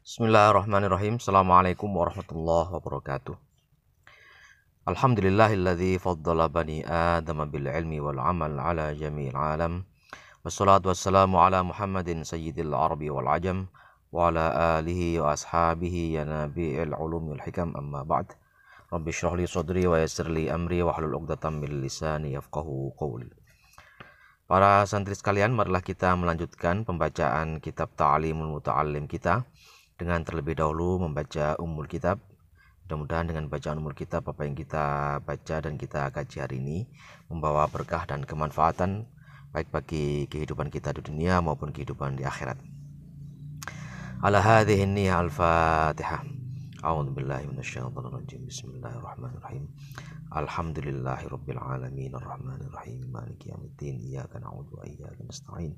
Bismillahirrahmanirrahim. Assalamualaikum warahmatullahi wabarakatuh. Alhamdulillahilladzi faddala bani Adam bil ilmi wal amal ala jami'il alam. Wassalatu wassalamu ala Muhammadin sayyidil arabi wal ajam wa ala alihi wa ashabihi ya nabi'il ulumi wal hikam, amma ba'd. Rabbi shrah li sadri wa yassir li amri wa hlul 'uqdatam min lisani yafqahu qawli. Para santri sekalian, marilah kita melanjutkan pembacaan kitab Ta'limul Muta'allim kita dengan terlebih dahulu membaca Ummul Kitab. Mudah-mudahan dengan bacaan Ummul Kitab apa yang kita baca dan kita kaji hari ini membawa berkah dan kemanfaatan baik bagi kehidupan kita di dunia maupun kehidupan di akhirat. Ala hadhihi niyyah al-Fatihah. A'udzu billahi minasyaitonir rajim. Bismillahirrahmanirrahim. Alhamdulillahirabbil alamin arrahmanir rahim maliki yaumiddin iyyaka na'budu wa iyyaka nasta'in.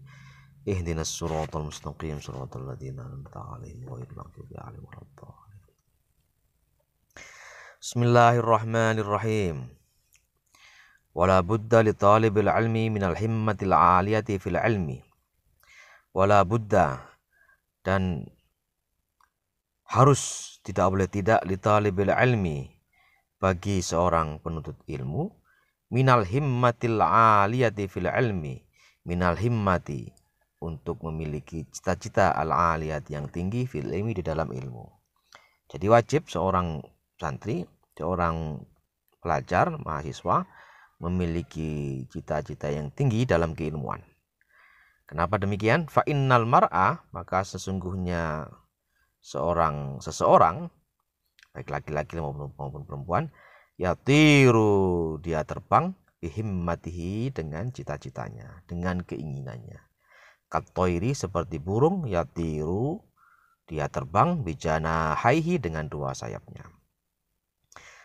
Ihdinas siratal mustaqim siratal ladzina an'amta 'alaihim ghairil maghdubi 'alaihim waladdallin. Bismillahirrahmanirrahim. Wala budda li talibil ilmi minal himmatil 'aliyati fil ilmi. Wala budda, dan harus, tidak boleh tidak, li talibil ilmi, bagi seorang penuntut ilmu, minal himmatil 'aliyati fil ilmi, minal himmati, untuk memiliki cita-cita al-aliyat yang tinggi fil ilmi, di dalam ilmu. Jadi wajib seorang santri, seorang pelajar, mahasiswa memiliki cita-cita yang tinggi dalam keilmuan. Kenapa demikian? Fa innal mar'a, maka sesungguhnya seseorang baik laki-laki maupun perempuan, yatiru, dia terbang, bihimmatihi, dengan cita-citanya, dengan keinginannya. Katoiri, seperti burung, yatiru, dia terbang, bijana haihi, dengan dua sayapnya.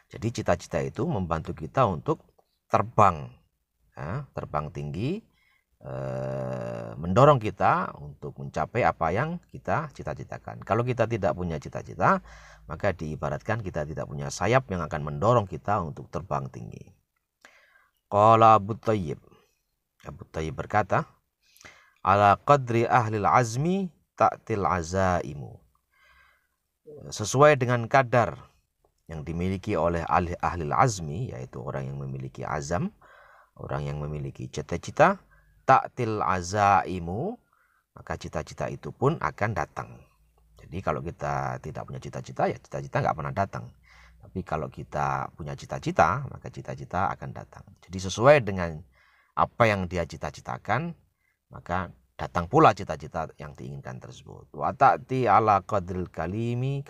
Jadi cita-cita itu membantu kita untuk terbang, terbang tinggi, mendorong kita untuk mencapai apa yang kita cita-citakan. Kalau kita tidak punya cita-cita, maka diibaratkan kita tidak punya sayap yang akan mendorong kita untuk terbang tinggi. Qala Abu Thayyib berkata, ala qadri ahlil azmi ta'til azaimu. Sesuai dengan kadar yang dimiliki oleh ahlil azmi, yaitu orang yang memiliki azam, orang yang memiliki cita-cita, ta'til azaimu, maka cita-cita itu pun akan datang. Jadi kalau kita tidak punya cita-cita, ya cita-cita nggak pernah datang. Tapi kalau kita punya cita-cita, maka cita-cita akan datang. Jadi sesuai dengan apa yang dia cita-citakan, maka datang pula cita-cita yang diinginkan tersebut. Wa ta'ti ala qadril karimi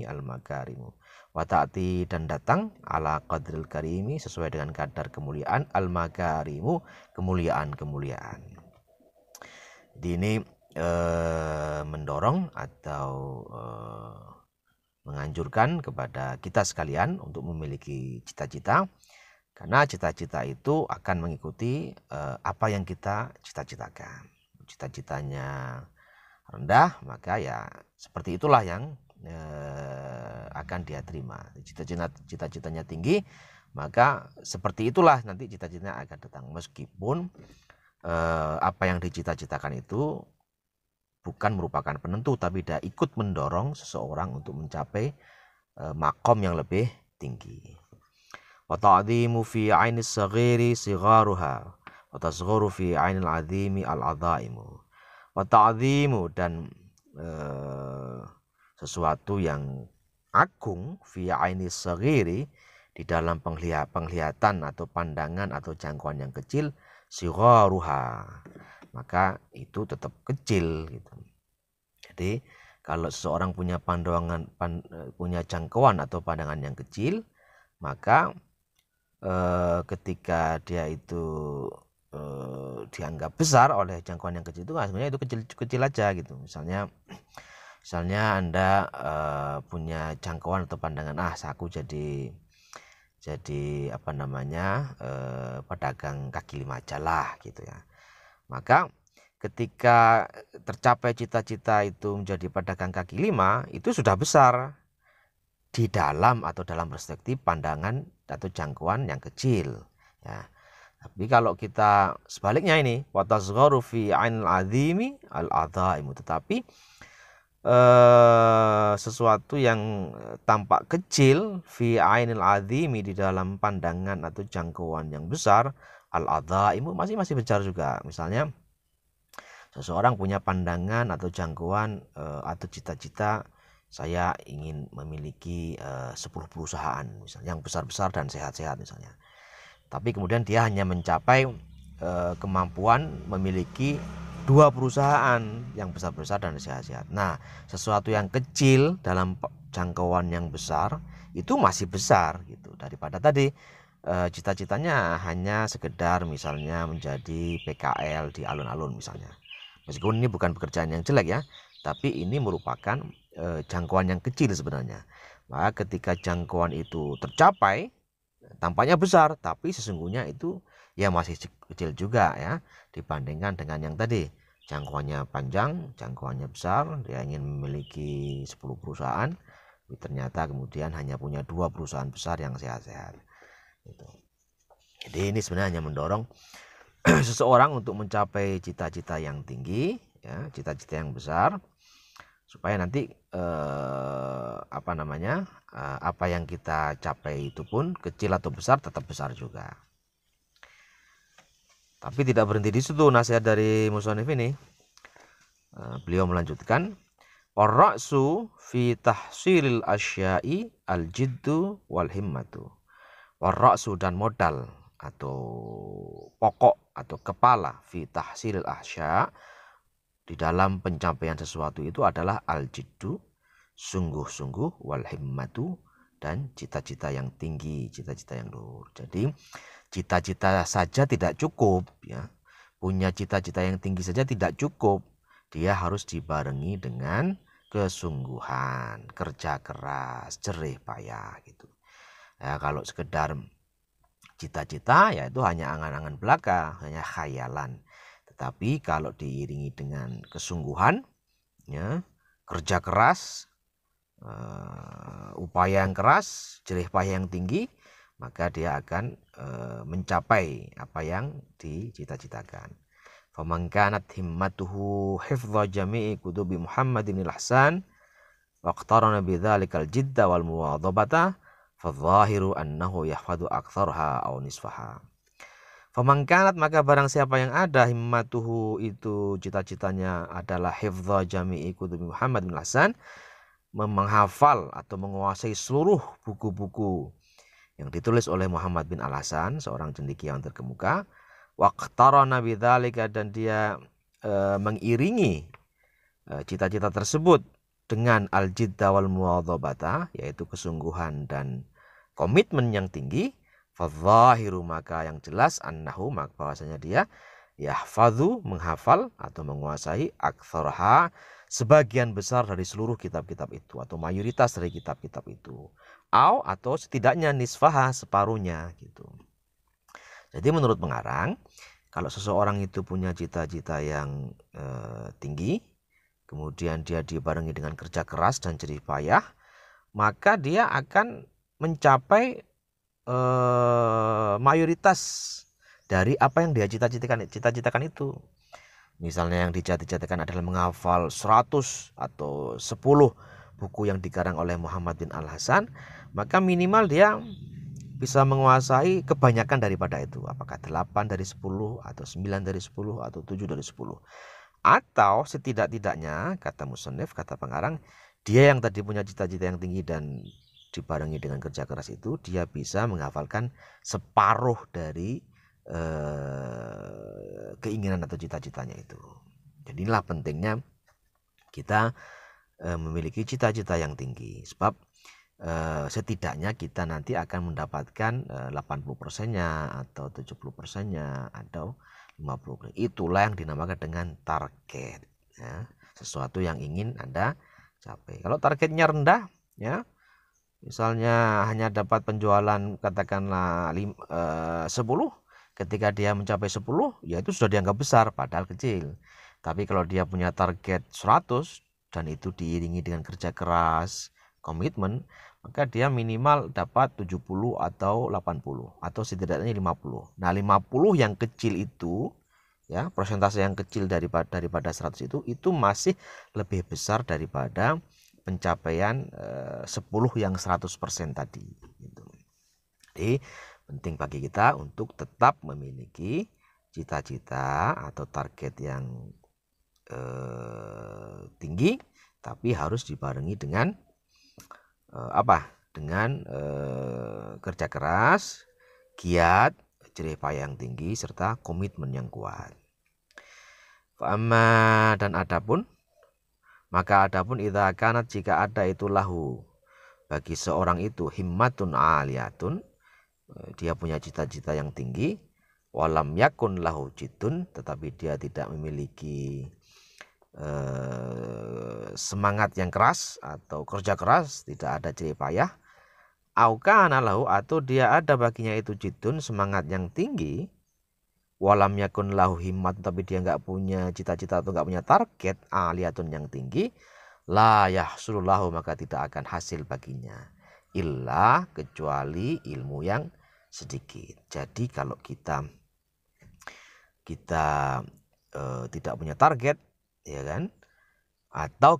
al-makarimu. Wa ta'ti, dan datang, ala qadril karimi, sesuai dengan kadar kemuliaan, al-makarimu, kemuliaan-kemuliaan. Jadi ini mendorong atau menganjurkan kepada kita sekalian untuk memiliki cita-cita, karena cita-cita itu akan mengikuti apa yang kita cita-citakan. Cita-citanya rendah, maka ya seperti itulah yang akan dia terima. Cita-citanya tinggi, maka seperti itulah nanti cita-citanya akan datang. Meskipun apa yang dicita-citakan itu bukan merupakan penentu, tapi dia ikut mendorong seseorang untuk mencapai makom yang lebih tinggi. Wa ta'dhimu fi 'ainis saghiri sigharuha wa tasghuru fi 'ainil 'azimi al-'adhaimu. Wa ta'dhimu, dan sesuatu yang agung, fi 'ainis saghiri, di dalam penglihatan atau pandangan atau jangkauan yang kecil, sigharuha, maka itu tetap kecil gitu. Jadi kalau seseorang punya punya jangkauan atau pandangan yang kecil, maka ketika dia itu dianggap besar oleh jangkauan yang kecil itu, sebenarnya itu kecil aja gitu. Misalnya Anda punya jangkauan atau pandangan, aku jadi pedagang kaki lima aja lah gitu ya. Maka ketika tercapai cita-cita itu menjadi pedagang kaki lima, itu sudah besar di dalam atau dalam perspektif pandangan atau jangkauan yang kecil ya. Tapi kalau kita sebaliknya ini, wa tasgharu fi 'ainil 'azimi al-'adhaimu, tetapi sesuatu yang tampak kecil fi ainil azimi, di dalam pandangan atau jangkauan yang besar, al adzaimu masih besar juga. Misalnya seseorang punya pandangan atau jangkauan atau cita-cita, saya ingin memiliki 10 perusahaan misalnya yang besar-besar dan sehat-sehat misalnya. Tapi kemudian dia hanya mencapai kemampuan memiliki 2 perusahaan yang besar-besar dan sehat-sehat. Nah, sesuatu yang kecil dalam jangkauan yang besar itu masih besar gitu, daripada tadi cita-citanya hanya sekedar misalnya menjadi PKL di alun-alun misalnya. Meskipun ini bukan pekerjaan yang jelek ya, tapi ini merupakan jangkauan yang kecil sebenarnya. Maka ketika jangkauan itu tercapai, tampaknya besar, tapi sesungguhnya itu ya masih kecil juga ya, dibandingkan dengan yang tadi. Jangkauannya panjang, jangkauannya besar, dia ingin memiliki 10 perusahaan, tapi ternyata kemudian hanya punya 2 perusahaan besar yang sehat-sehat. Gitu. Jadi ini sebenarnya mendorong seseorang untuk mencapai cita-cita yang tinggi, ya, cita-cita yang besar, supaya nanti apa yang kita capai itu pun kecil atau besar tetap besar juga. Tapi tidak berhenti di situ nasihat dari musannif ini. Beliau melanjutkan, ar-ra'su fi tahsilil asya'i al-jiddu wal himmatu. Ar-ra'su, dan modal atau pokok atau kepala, fi tahsilil asya', di dalam pencapaian sesuatu itu adalah al-jiddu, sungguh-sungguh, wal himmatu, dan cita-cita yang tinggi, cita-cita yang luhur. Jadi cita-cita saja tidak cukup ya. Punya cita-cita yang tinggi saja tidak cukup. Dia harus dibarengi dengan kesungguhan, kerja keras, jerih payah gitu. Ya, kalau sekedar cita-cita ya itu hanya angan-angan belaka, hanya khayalan. Tetapi kalau diiringi dengan kesungguhan, ya, kerja keras, upaya yang keras, jerih payah yang tinggi, maka dia akan mencapai apa yang dicita-citakan. Faman kanat himmatuhu hifdha jami'i kutubi Muhammadin al-Ahsan waqtarana bidzalikal jidda wal muwadhabata fadh-dhahiru annahu yahfadhu aktsarha aw nisfaha. Famangkanat, maka barang siapa yang ada himmatuhu, itu cita-citanya adalah hifdha jami'i kutubi Muhammad bin Hasan, menghafal atau menguasai seluruh buku-buku yang ditulis oleh Muhammad bin Al-Hasan, seorang cendekia yang terkemuka. Waqtarana bidzalika, dan dia mengiringi cita-cita tersebut dengan al-jidda wal muwadhabata, yaitu kesungguhan dan komitmen yang tinggi. Fadzahiru, maka yang jelas, annahu, maka bahwasanya dia yahfadhu, menghafal atau menguasai, aktsarha, sebagian besar dari seluruh kitab-kitab itu, atau mayoritas dari kitab-kitab itu, atau setidaknya nisfaha, separuhnya gitu. Jadi menurut pengarang, kalau seseorang itu punya cita-cita yang tinggi, kemudian dia dibarengi dengan kerja keras dan jerih payah, maka dia akan mencapai mayoritas dari apa yang dia cita-citakan itu. Misalnya yang dicita-citakan adalah menghafal 100 atau 10 buku yang dikarang oleh Muhammad bin Al-Hasan, maka minimal dia bisa menguasai kebanyakan daripada itu. Apakah 8 dari 10 atau 9 dari 10 atau 7 dari 10. Atau setidak-tidaknya, kata musannif, kata pengarang, dia yang tadi punya cita-cita yang tinggi dan dibarengi dengan kerja keras itu, dia bisa menghafalkan separuh dari keinginan atau cita-citanya itu. Jadi inilah pentingnya kita memiliki cita-cita yang tinggi, sebab setidaknya kita nanti akan mendapatkan 80%-nya atau 70%-nya atau 50%. Itulah yang dinamakan dengan target ya, sesuatu yang ingin Anda capai. Kalau targetnya rendah ya, misalnya hanya dapat penjualan katakanlah 10, ketika dia mencapai 10 ya itu sudah dianggap besar padahal kecil. Tapi kalau dia punya target 100 dan itu diiringi dengan kerja keras, komitmen, maka dia minimal dapat 70 atau 80 atau setidaknya 50. Nah, 50 yang kecil itu ya, persentase yang kecil daripada 100 itu masih lebih besar daripada pencapaian 10 yang 100% tadi gitu. Jadi penting bagi kita untuk tetap memiliki cita-cita atau target yang tinggi, tapi harus dibarengi dengan dengan kerja keras, giat, jerih payah yang tinggi, serta komitmen yang kuat. Fa'amma dan adapun, maka adapun idza kanat jika ada itu lahu bagi seorang itu himmatun aliyatun, dia punya cita-cita yang tinggi, walam yakun lahu jiddun, tetapi dia tidak memiliki semangat yang keras atau kerja keras, tidak ada jerih payah, au kana lahu, atau dia ada baginya itu jiddun, semangat yang tinggi, walam yakun lahu himmat, tapi dia nggak punya cita-cita atau nggak punya target aliyatun yang tinggi, la yahsulullahu, maka tidak akan hasil baginya illa, kecuali ilmu yang sedikit. Jadi kalau kita tidak punya target, ya kan, atau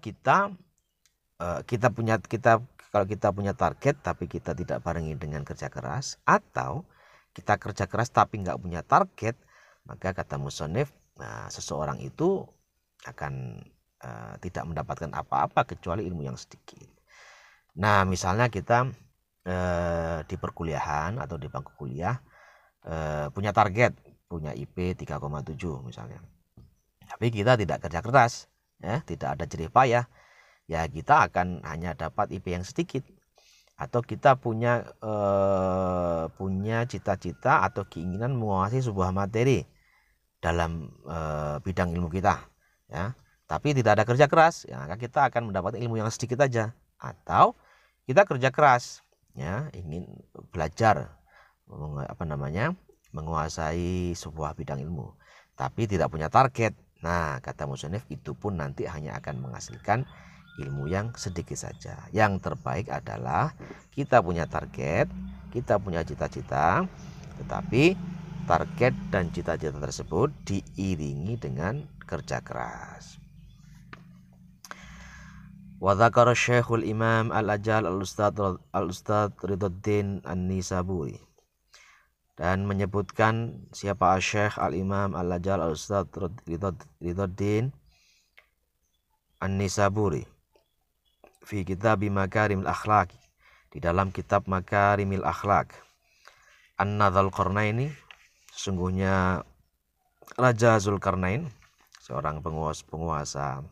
kalau kita punya target tapi kita tidak barengi dengan kerja keras, atau kita kerja keras tapi nggak punya target, maka kata musonif, seseorang itu akan tidak mendapatkan apa-apa kecuali ilmu yang sedikit. Nah, misalnya kita di perkuliahan atau di bangku kuliah punya target, punya IP 3,7 misalnya, tapi kita tidak kerja keras, ya, tidak ada jerih payah, ya kita akan hanya dapat IP yang sedikit. Atau kita punya cita-cita atau keinginan menguasai sebuah materi dalam bidang ilmu kita, ya, tapi tidak ada kerja keras, ya, maka kita akan mendapat ilmu yang sedikit aja. Atau kita kerja keras, ya, ingin belajar menguasai sebuah bidang ilmu, tapi tidak punya target. Nah, kata musannif, itu pun nanti hanya akan menghasilkan ilmu yang sedikit saja. Yang terbaik adalah kita punya target, kita punya cita-cita, tetapi target dan cita-cita tersebut diiringi dengan kerja keras. Wa dzakara Syekhul Imam Al-Ajal Al-Ustadz Ridhoddin An-Nisaburi, dan menyebutkan siapa Syekh Al-Imam Al-Ajal Al-Ustadz Ridhoddin An-Nisaburi fi kitab Makarimil Akhlaq, di dalam kitab Makarimil Akhlaq, anna Dzulqarnaini, sesungguhnya Raja Zulkarnain, seorang penguasa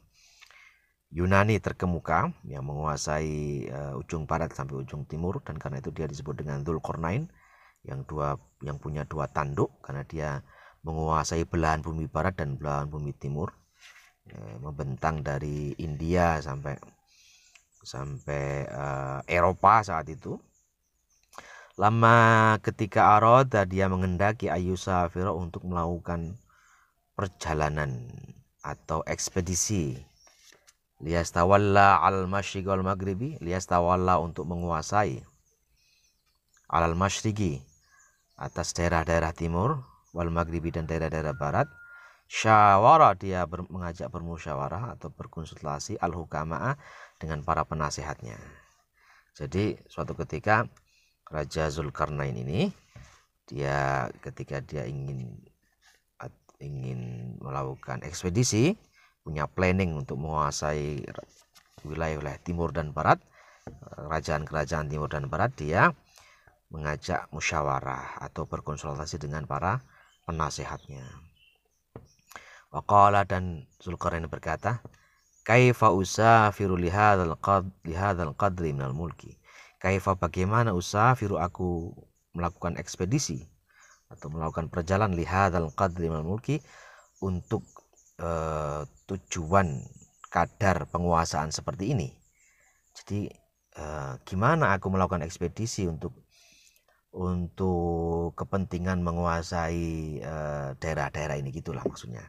Yunani terkemuka yang menguasai ujung barat sampai ujung timur, dan karena itu dia disebut dengan Dzulqarnain, yang punya dua tanduk, karena dia menguasai belahan bumi barat dan belahan bumi timur, membentang dari India sampai Eropa saat itu. Lama ketika aroda, dia mengendaki ayusafira, untuk melakukan perjalanan atau ekspedisi, liyastawalla al-masyriqi wal maghribi, liyastawalla, untuk menguasai, al-masyriqi, atas daerah-daerah timur, wal maghribi, dan daerah-daerah barat. Syawara, dia mengajak bermusyawarah atau berkonsultasi, al-hukama'a, dengan para penasehatnya. Jadi suatu ketika Raja Zulkarnain ini, ketika dia ingin melakukan ekspedisi, punya planning untuk menguasai wilayah-wilayah timur dan barat, kerajaan-kerajaan timur dan barat, dia mengajak musyawarah atau berkonsultasi dengan para penasehatnya. Waqala, dan Zulkarnain berkata, kaifa usafiru lihadzal qadri minal mulki, kaifa, bagaimana, usafiru, aku melakukan ekspedisi atau melakukan perjalanan, lihadzal qadri minal mulki, untuk tujuan kadar penguasaan seperti ini. Jadi gimana aku melakukan ekspedisi untuk kepentingan menguasai daerah-daerah ini, gitulah maksudnya.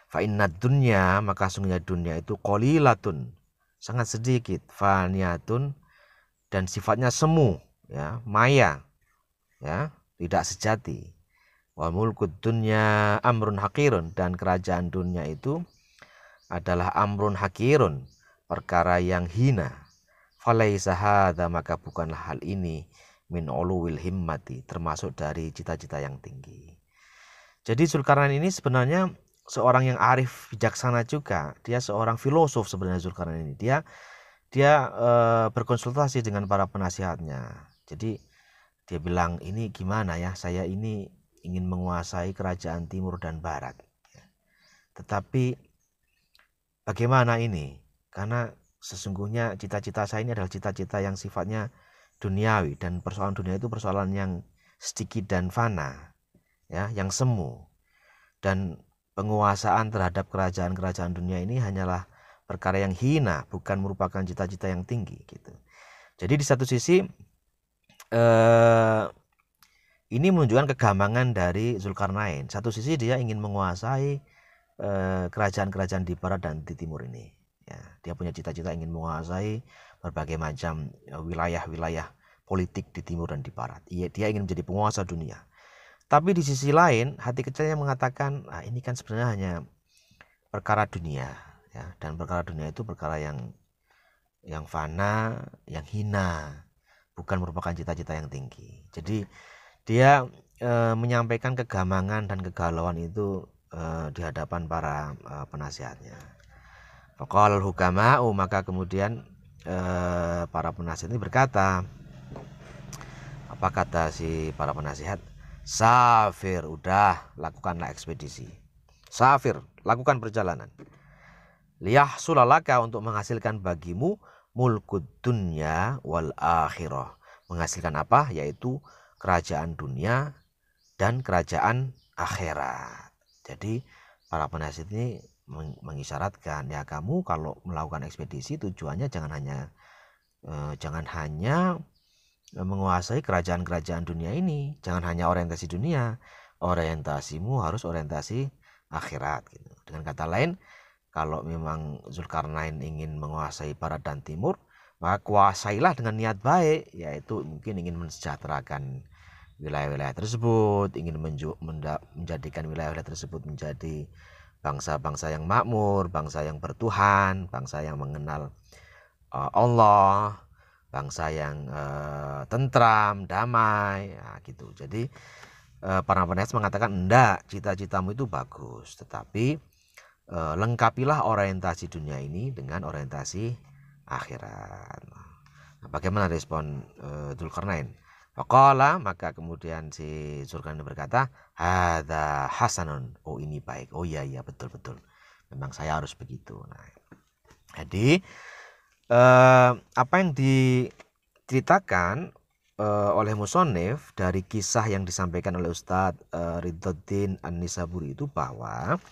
Fa inna dunya, maka sungguhnya dunia itu qalilatun, sangat sedikit, faniyatun, dan sifatnya semu, ya, maya, ya, tidak sejati. Wa mulkud dunya amrun hakirun, dan kerajaan dunia itu adalah amrun hakirun, perkara yang hina. Falaisa hadza, maka bukanlah hal ini min uluwil himmati, termasuk dari cita-cita yang tinggi. Jadi Zulkarnain ini sebenarnya seorang yang arif bijaksana juga. Dia seorang filosof sebenarnya Zulkarnain ini. Dia berkonsultasi dengan para penasihatnya. Jadi dia bilang, ini gimana ya, saya ini ingin menguasai kerajaan timur dan barat. Tetapi bagaimana ini? Karena sesungguhnya cita-cita saya ini adalah cita-cita yang sifatnya duniawi, dan persoalan dunia itu persoalan yang sedikit dan fana, ya, yang semu. Dan penguasaan terhadap kerajaan-kerajaan dunia ini hanyalah perkara yang hina, bukan merupakan cita-cita yang tinggi gitu. Jadi di satu sisi ini menunjukkan kegamangan dari Zulkarnain. Satu sisi dia ingin menguasai kerajaan-kerajaan di barat dan di timur ini. Ya, dia punya cita-cita ingin menguasai berbagai macam wilayah-wilayah politik di timur dan di barat. Dia ingin menjadi penguasa dunia. Tapi di sisi lain, hati kecilnya mengatakan, ini kan sebenarnya hanya perkara dunia, ya. Dan perkara dunia itu perkara yang fana, yang hina, bukan merupakan cita-cita yang tinggi. Jadi dia menyampaikan kegamangan dan kegalauan itu di hadapan para penasihatnya. Faqal hukama'u, maka kemudian para penasihat ini berkata, apa kata si para penasihat? Safir, udah, lakukanlah ekspedisi. Safir, lakukan perjalanan. Liyahsulalaka, untuk menghasilkan bagimu mulkud dunya wal akhirah. Menghasilkan apa? Yaitu kerajaan dunia dan kerajaan akhirat. Jadi para penasihat ini mengisyaratkan, ya kamu kalau melakukan ekspedisi tujuannya jangan hanya menguasai kerajaan-kerajaan dunia ini, jangan hanya orientasi dunia, orientasimu harus orientasi akhirat gitu. Dengan kata lain, kalau memang Zulkarnain ingin menguasai barat dan timur, maka kuasailah dengan niat baik, yaitu mungkin ingin mensejahterakan wilayah-wilayah tersebut, ingin menjadikan wilayah-wilayah tersebut menjadi bangsa-bangsa yang makmur, bangsa yang bertuhan, bangsa yang mengenal Allah, bangsa yang tentram, damai, ya, gitu. Jadi para penasihat mengatakan, enggak, cita-citamu itu bagus, tetapi lengkapilah orientasi dunia ini dengan orientasi akhirat. Nah, bagaimana respon Zulkarnain? Faqala, maka kemudian si Zulkarnain berkata, hadza hasanun, oh ini baik, oh iya betul, memang saya harus begitu. Nah, jadi apa yang diceritakan oleh musonif dari kisah yang disampaikan oleh Ustadz Ridhoddin An-Nisaburi itu bahwa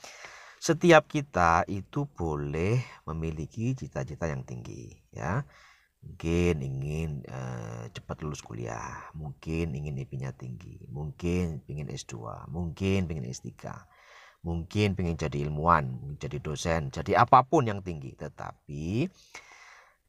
setiap kita itu boleh memiliki cita-cita yang tinggi, ya. Mungkin ingin cepat lulus kuliah, mungkin ingin IP-nya tinggi, mungkin ingin S2, mungkin ingin S3, mungkin ingin jadi ilmuwan, jadi dosen, jadi apapun yang tinggi. Tetapi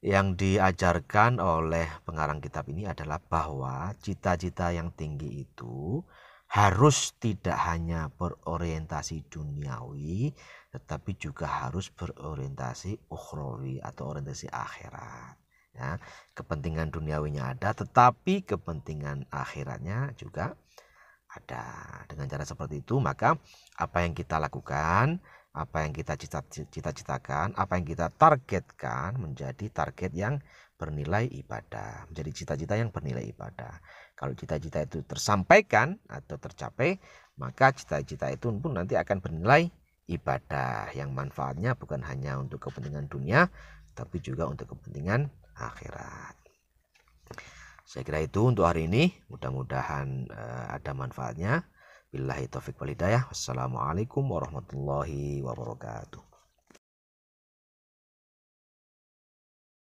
yang diajarkan oleh pengarang kitab ini adalah bahwa cita-cita yang tinggi itu harus tidak hanya berorientasi duniawi, tetapi juga harus berorientasi ukhrawi atau orientasi akhirat. Ya, kepentingan duniawinya ada, tetapi kepentingan akhiratnya juga ada. Dengan cara seperti itu, maka apa yang kita lakukan, apa yang kita cita-citakan, apa yang kita targetkan menjadi target yang bernilai ibadah, menjadi cita-cita yang bernilai ibadah. Kalau cita-cita itu tersampaikan atau tercapai, maka cita-cita itu pun nanti akan bernilai ibadah yang manfaatnya bukan hanya untuk kepentingan dunia, tapi juga untuk kepentingan akhirat. Saya kira itu untuk hari ini, mudah-mudahan ada manfaatnya. Billahi taufiq wal hidayah. Wassalamualaikum warahmatullahi wabarakatuh.